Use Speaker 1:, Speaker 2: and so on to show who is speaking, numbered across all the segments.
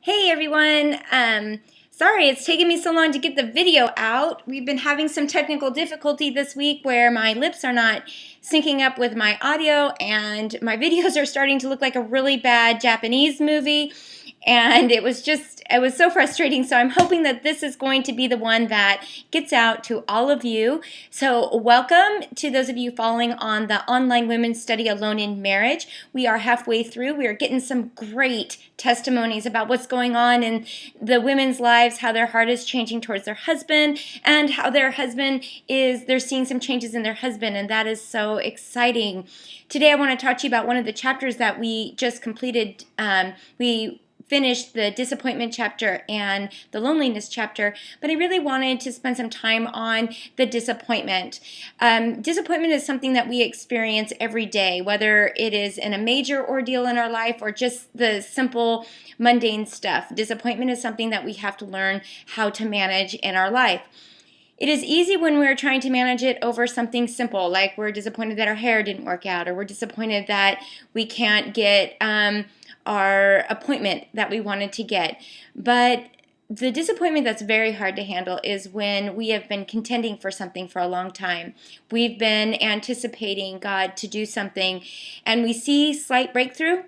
Speaker 1: Hey everyone, sorry it's taken me so long to get the video out. We've been having some technical difficulty this week where my lips are not syncing up with my audio and my videos are starting to look like a really bad Japanese movie, and it was so frustrating. So I'm hoping that this is going to be the one that gets out to all of you. So welcome to those of you following on the online women's study Alone in Marriage. We are halfway through. We are getting some great testimonies about what's going on in the women's lives, how their heart is changing towards their husband, and how they're seeing some changes in their husband, and that is so exciting. Today I want to talk to you about one of the chapters that we just completed. We finished the disappointment chapter and the loneliness chapter, but I really wanted to spend some time on the disappointment. Disappointment is something that we experience every day, whether it is in a major ordeal in our life or just the simple mundane stuff. Disappointment is something that we have to learn how to manage in our life. It is easy when we're trying to manage it over something simple, like we're disappointed that our hair didn't work out, or we're disappointed that we can't get our appointment that we wanted to get. But the disappointment that's very hard to handle is when we have been contending for something for a long time. We've been anticipating God to do something, and we see slight breakthrough,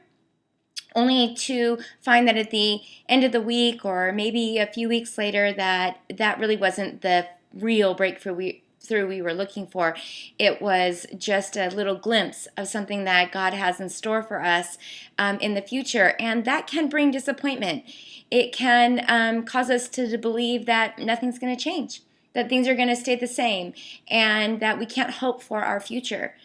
Speaker 1: only to find that at the end of the week or maybe a few weeks later that really wasn't the real breakthrough we were looking for. It was just a little glimpse of something that God has in store for us in the future, and that can bring disappointment. It can cause us to believe that nothing's going to change, that things are going to stay the same, and that we can't hope for our future.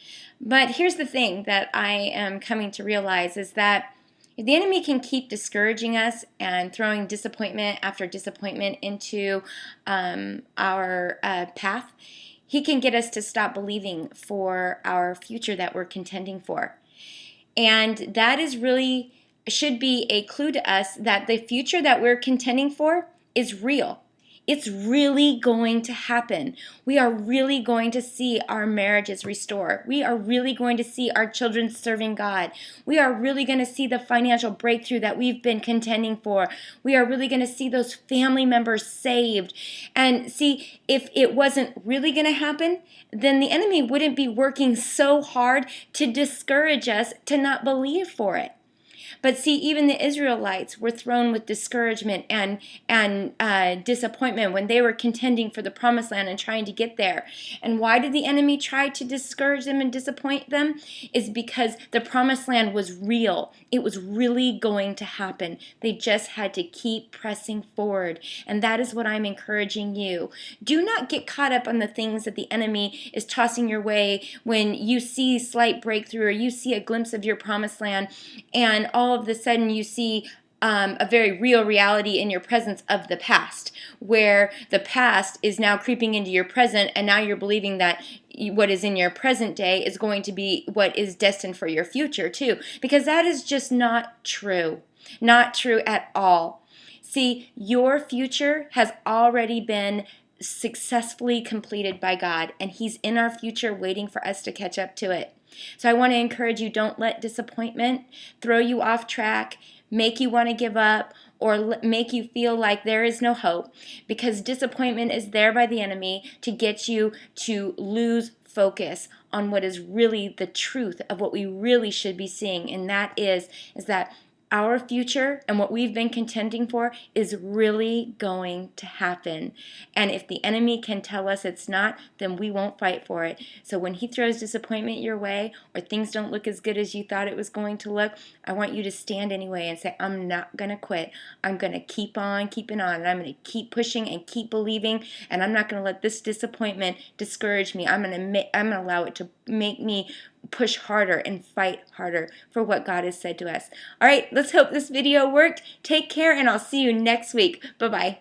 Speaker 1: But here's the thing that I am coming to realize is that if the enemy can keep discouraging us and throwing disappointment after disappointment into our path, he can get us to stop believing for our future that we're contending for. And that should be a clue to us that the future that we're contending for is real. It's really going to happen. We are really going to see our marriages restored. We are really going to see our children serving God. We are really going to see the financial breakthrough that we've been contending for. We are really going to see those family members saved. And see, if it wasn't really going to happen, then the enemy wouldn't be working so hard to discourage us to not believe for it. But see, even the Israelites were thrown with discouragement and disappointment when they were contending for the promised land and trying to get there. And why did the enemy try to discourage them and disappoint them? Is because the promised land was real. It was really going to happen. They just had to keep pressing forward. And that is what I'm encouraging you. Do not get caught up on the things that the enemy is tossing your way when you see slight breakthrough or you see a glimpse of your promised land, and all of a sudden you see a very real reality in your presence of the past, where the past is now creeping into your present, and now you're believing that what is in your present day is going to be what is destined for your future too, because that is just not true. Not true at all. See, your future has already been successfully completed by God, and He's in our future waiting for us to catch up to it. So I want to encourage you, don't let disappointment throw you off track, make you want to give up, or make you feel like there is no hope, because disappointment is there by the enemy to get you to lose focus on what is really the truth of what we really should be seeing, and that is that our future and what we've been contending for is really going to happen. And if the enemy can tell us it's not, then we won't fight for it. So when he throws disappointment your way, or things don't look as good as you thought it was going to look, I want you to stand anyway and say, I'm not going to quit. I'm going to keep on keeping on, and I'm going to keep pushing and keep believing, and I'm not going to let this disappointment discourage me. I'm going to allow it to make me push harder and fight harder for what God has said to us. All right, let's hope this video worked. Take care, and I'll see you next week. Bye-bye.